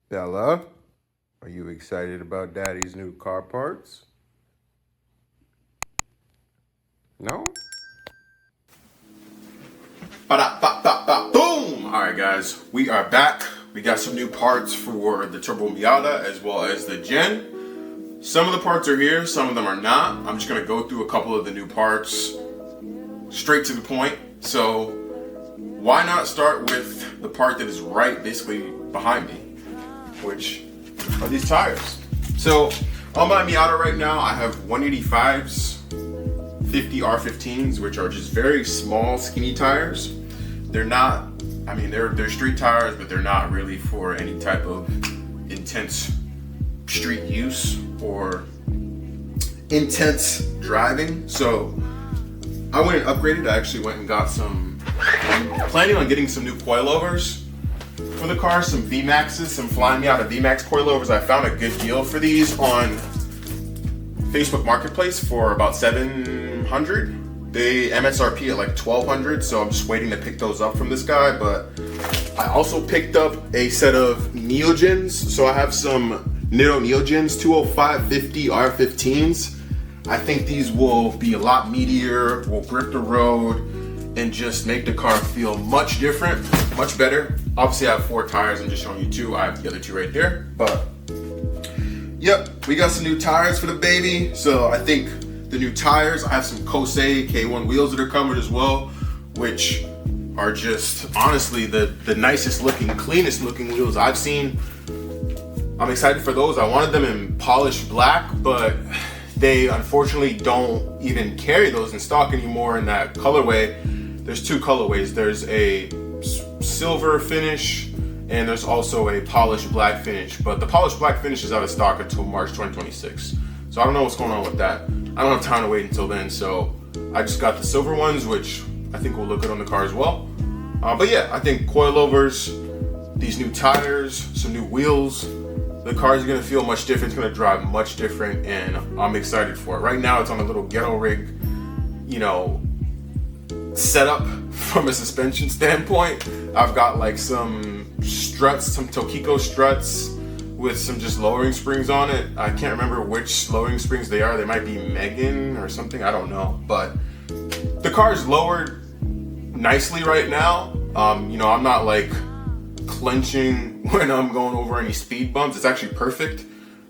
Bella, are you excited about Daddy's new car parts? No? Boom! Alright guys, we are back. We got some new parts for the Turbo Miata as well as the Gen. Some of the parts are here, some of them are not. I'm just going to go through a couple of the new parts straight to the point. So why not start with the part that is right basically behind me, which are these tires. So on my Miata right now I have 185s, 50 R15s, which are just very small, skinny tires. They're not, they're street tires, but they're not really for any type of intense street use or intense driving. So I went and upgraded. I actually went and got some, I'm planning on getting some new coilovers for the car, some VMAXs, some Flying Miata VMAX coilovers. I found a good deal for these on Facebook Marketplace for about $700. They MSRP at like $1,200, so I'm just waiting to pick those up from this guy. But I also picked up a set of Neogens. So I have some Neogens 205 50 R15s. I think these will be a lot meatier, will grip the road, and just make the car feel much different, much better. Obviously I have 4 tires, I'm just showing you 2. I have the other 2 right there, but yep, we got some new tires for the baby. So I think the new tires, I have some Kosei K1 wheels that are coming as well, which are just honestly the nicest looking, cleanest looking wheels I've seen. I'm excited for those. I wanted them in polished black, but they unfortunately don't even carry those in stock anymore in that colorway. There's 2 colorways. There's a silver finish and there's also a polished black finish, but the polished black finish is out of stock until March 2026. So I don't know what's going on with that. I don't have time to wait until then, so I just got the silver ones, which I think will look good on the car as well. But yeah, I think coilovers, these new tires, some new wheels, the car is gonna feel much different. It's gonna drive much different, and I'm excited for it. Right now, it's on a little ghetto rig, setup from a suspension standpoint. I've got like some struts, some Tokiko struts with some just lowering springs on it. I can't remember which lowering springs they are. They might be Megan or something, I don't know. But the car is lowered nicely right now. I'm not like clenching when I'm going over any speed bumps. It's actually perfect.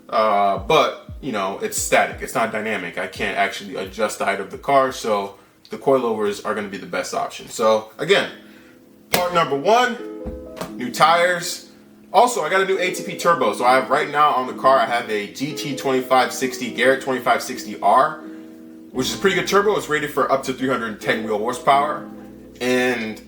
But it's static, it's not dynamic. I can't actually adjust the height of the car, so the coilovers are gonna be the best option. So again, part number 1, new tires. Also, I got a new ATP turbo. So I have right now on the car, I have a GT 2560 Garrett 2560R, which is a pretty good turbo. It's rated for up to 310 wheel horsepower. And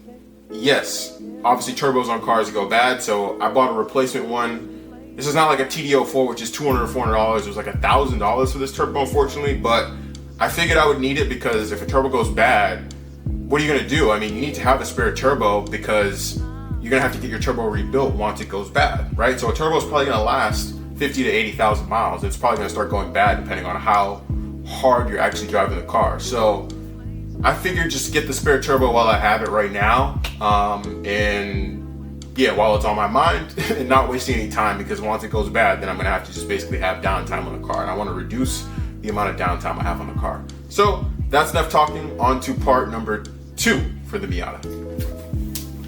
yes, obviously turbos on cars go bad. So I bought a replacement one. This is not like a TD04, which is $200 or $400. It was like $1,000 for this turbo, unfortunately. But I figured I would need it because if a turbo goes bad, what are you gonna do? You need to have a spare turbo because you're gonna have to get your turbo rebuilt once it goes bad, right? So a turbo is probably gonna last 50 to 80,000 miles. It's probably gonna start going bad depending on how hard you're actually driving the car. So I figured just get the spare turbo while I have it right now. And yeah, while it's on my mind and not wasting any time, because once it goes bad, then I'm gonna have to just basically have downtime on the car. And I wanna reduce the amount of downtime I have on the car. So that's enough talking. On to part number 2 for the Miata.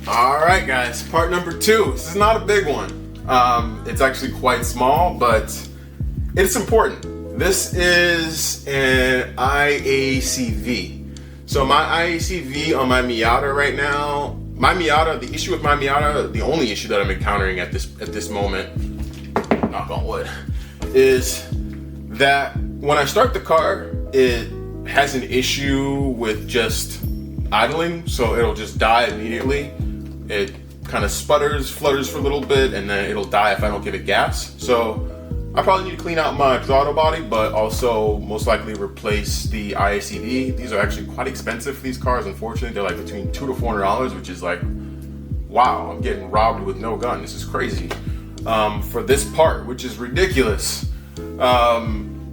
All right, guys, part number 2. This is not a big one. It's actually quite small, but it's important. This is an IACV. So my IACV on my Miata right now, the issue with my Miata, the only issue that I'm encountering at this moment, knock on wood, is that when I start the car, it has an issue with just idling, so it'll just die immediately. It kind of flutters for a little bit, and then it'll die if I don't give it gas. So I probably need to clean out my throttle body, but also most likely replace the IACV. These are actually quite expensive for these cars, unfortunately. They're like between $200 to $400, which is like, wow, I'm getting robbed with no gun. This is crazy. For this part, which is ridiculous.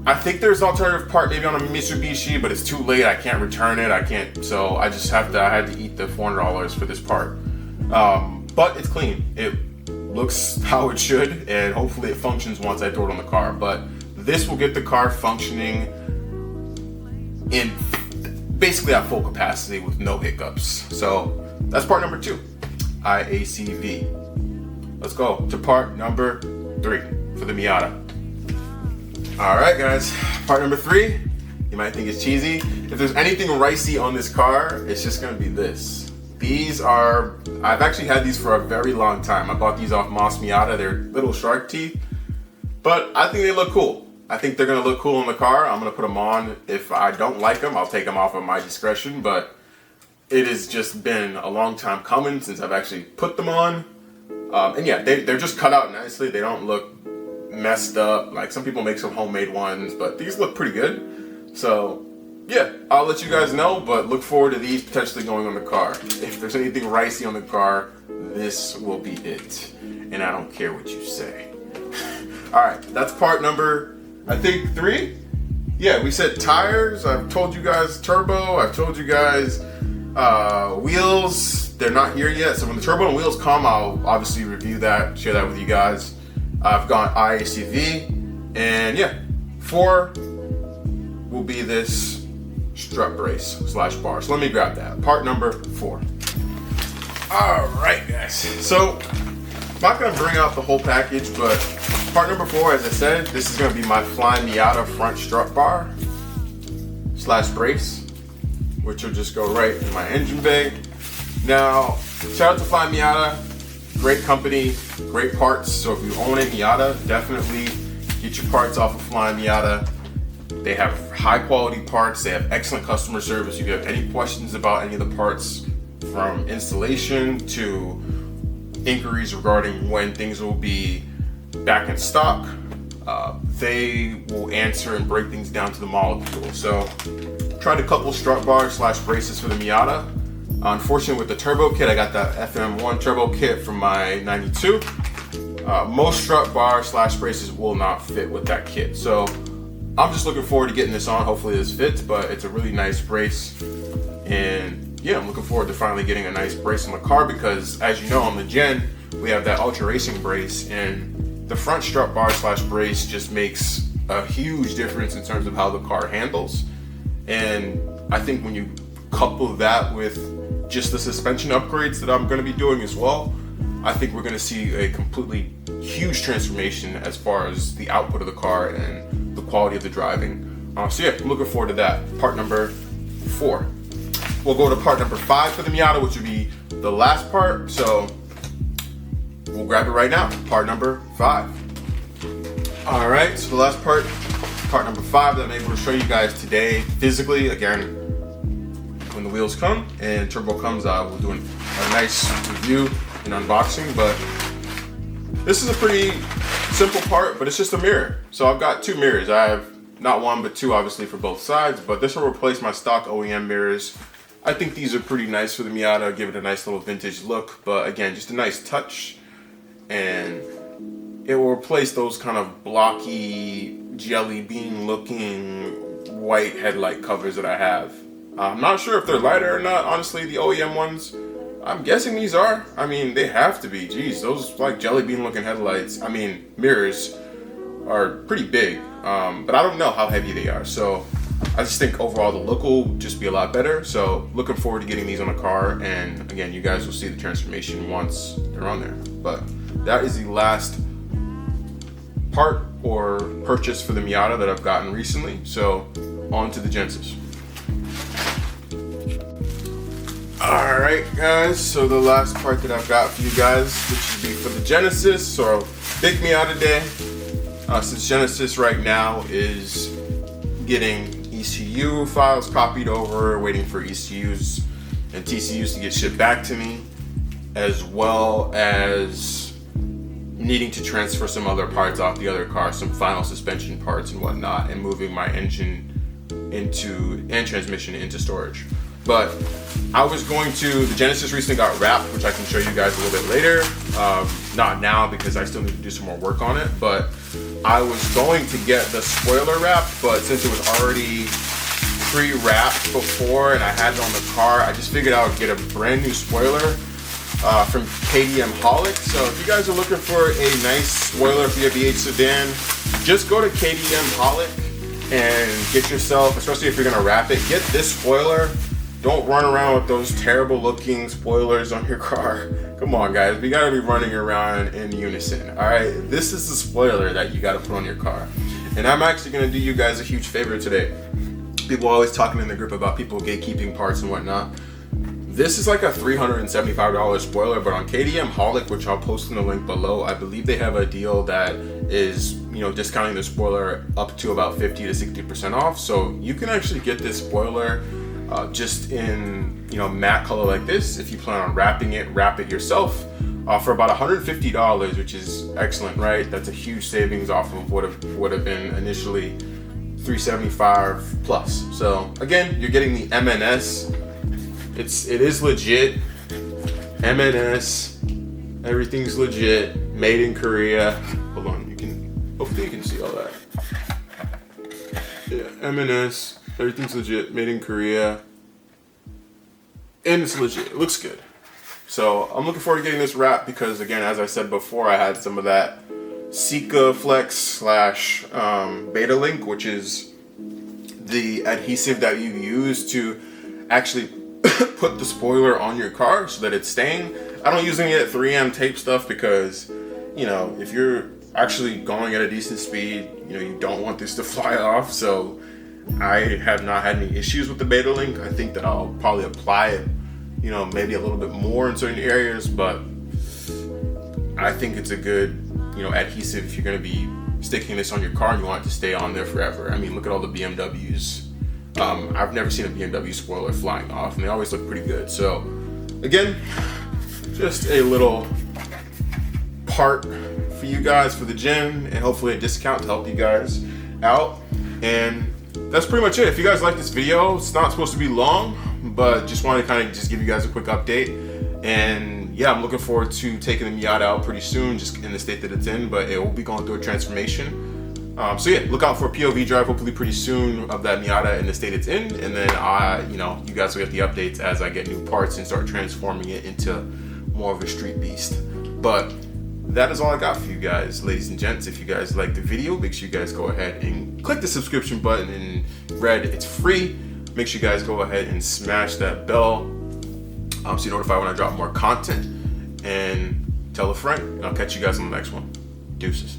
I think there's an alternative part maybe on a Mitsubishi, but it's too late. I can't return it. So I just I had to eat the $400 for this part. But it's clean. It looks how it should, and hopefully it functions once I throw it on the car. But this will get the car functioning in basically at full capacity with no hiccups. So that's part number 2, IACV. Let's go to part number 3 for the Miata. All right, guys, part number 3. You might think it's cheesy. If there's anything ricey on this car, it's just gonna be this. These are, I've actually had these for a very long time. I bought these off Moss Miata. They're little shark teeth, but I think they look cool. I think they're gonna look cool in the car. I'm gonna put them on. If I don't like them, I'll take them off at my discretion, but it has just been a long time coming since I've actually put them on. And yeah, they're just cut out nicely. They don't look messed up. Like some people make some homemade ones, but these look pretty good. So yeah, I'll let you guys know, but look forward to these potentially going on the car. If there's anything ricey on the car, this will be it. And I don't care what you say. All right, that's part number, I think 3. Yeah, we said tires. I've told you guys turbo. I've told you guys wheels. They're not here yet. So when the turbo and wheels come, I'll obviously review that, share that with you guys. I've gone IACV. And yeah, 4 will be this strut brace / bar. So let me grab that. Part number 4. All right, guys. So I'm not gonna bring out the whole package, but part number 4, as I said, this is gonna be my Flying Miata front strut bar / brace, which will just go right in my engine bay. Now, shout out to Flying Miata, great company, great parts. So if you own a Miata, definitely get your parts off of Flying Miata. They have high quality parts. They have excellent customer service. If you have any questions about any of the parts, from installation to inquiries regarding when things will be back in stock, they will answer and break things down to the molecule. So tried a couple strut bars / braces for the Miata. Unfortunately, with the turbo kit, I got that FM1 turbo kit from my 92. Most strut bar / braces will not fit with that kit. So I'm just looking forward to getting this on. Hopefully this fits, but it's a really nice brace. And yeah, I'm looking forward to finally getting a nice brace on the car because, as you know, on the Gen, we have that Ultra Racing brace, and the front strut bar / brace just makes a huge difference in terms of how the car handles. And I think when you couple that with just the suspension upgrades that I'm going to be doing as well, I think we're going to see a completely huge transformation as far as the output of the car and the quality of the driving. So yeah, I'm looking forward to that. Part number 4. We'll go to part number 5 for the Miata, which would be the last part. So we'll grab it right now. Part number 5. All right, so the last part number 5 that I'm able to show you guys today physically. Again, when the wheels come and turbo comes out, we'll do a nice review and unboxing. But this is a pretty simple part, but it's just a mirror. So I've got 2 mirrors. I have not 1 but 2, obviously, for both sides, but this will replace my stock OEM mirrors. I think these are pretty nice for the Miata, give it a nice little vintage look, but again, just a nice touch, and it will replace those kind of blocky, jelly bean looking white headlight covers that I have. I'm not sure if they're lighter or not, honestly, the OEM ones. I'm guessing these are. I mean, they have to be. Geez, those like jelly bean looking headlights, mirrors are pretty big, but I don't know how heavy they are. So I just think overall the look will just be a lot better. So looking forward to getting these on the car. And again, you guys will see the transformation once they're on there. But that is the last part or purchase for the Miata that I've gotten recently. So on to the Genesis. Alright guys, so the last part that I've got for you guys, which would be for the Genesis, or Big Miata Day. Since Genesis right now is getting ECU files copied over, waiting for ECUs and TCUs to get shipped back to me, as well as needing to transfer some other parts off the other car, some final suspension parts and whatnot, and moving my engine and transmission into storage. But I was going to, the Genesis recently got wrapped, which I can show you guys a little bit later. Not now because I still need to do some more work on it, but I was going to get the spoiler wrapped, but since it was already pre-wrapped before and I had it on the car, I just figured I would get a brand new spoiler from KDM Holic. So if you guys are looking for a nice spoiler for your V8 sedan, just go to KDM Holic and get yourself, especially if you're gonna wrap it, get this spoiler. Don't run around with those terrible looking spoilers on your car. Come on guys, we gotta be running around in unison, all right? This is the spoiler that you gotta put on your car. And I'm actually gonna do you guys a huge favor today. People are always talking in the group about people gatekeeping parts and whatnot. This is like a $375 spoiler, but on KDM Holic, which I'll post in the link below, I believe they have a deal that is, you know, discounting the spoiler up to about 50 to 60% off. So you can actually get this spoiler just in, you know, matte color like this. If you plan on wrapping it, wrap it yourself for about $150, which is excellent, right? That's a huge savings off of what would have been initially $375 plus. So again, you're getting the MNS. It is legit. MNS. Everything's legit. Made in Korea. Hold on, hopefully you can see all that. Yeah, MNS. Everything's legit. Made in Korea. And it's legit. It looks good. So I'm looking forward to getting this wrapped because, again, as I said before, I had some of that Sika Flex slash Beta Link, which is the adhesive that you use to actually put the spoiler on your car so that it's staying. I don't use any of that 3M tape stuff because, you know, if you're actually going at a decent speed, you know, you don't want this to fly off. So I have not had any issues with the Beta Link. I think that I'll probably apply it, you know, maybe a little bit more in certain areas, but I think it's a good, you know, adhesive if you're going to be sticking this on your car and you want it to stay on there forever. I mean, look at all the BMWs. I've never seen a BMW spoiler flying off, and they always look pretty good. So again, just a little part for you guys for the gen, and hopefully a discount to help you guys out. And that's pretty much it. If you guys like this video, it's not supposed to be long, but just wanted to kind of just give you guys a quick update. And yeah, I'm looking forward to taking the Miata out pretty soon, just in the state that it's in, but it will be going through a transformation. So yeah, look out for a POV drive hopefully pretty soon of that Miata in the state it's in, and then you know, you guys will get the updates as I get new parts and start transforming it into more of a street beast. But that is all I got for you guys, ladies and gents. If you guys like the video, make sure you guys go ahead and click the subscription button in red. It's free. Make sure you guys go ahead and smash that bell so you're notified when I drop more content, and tell a friend, and I'll catch you guys on the next one. Deuces.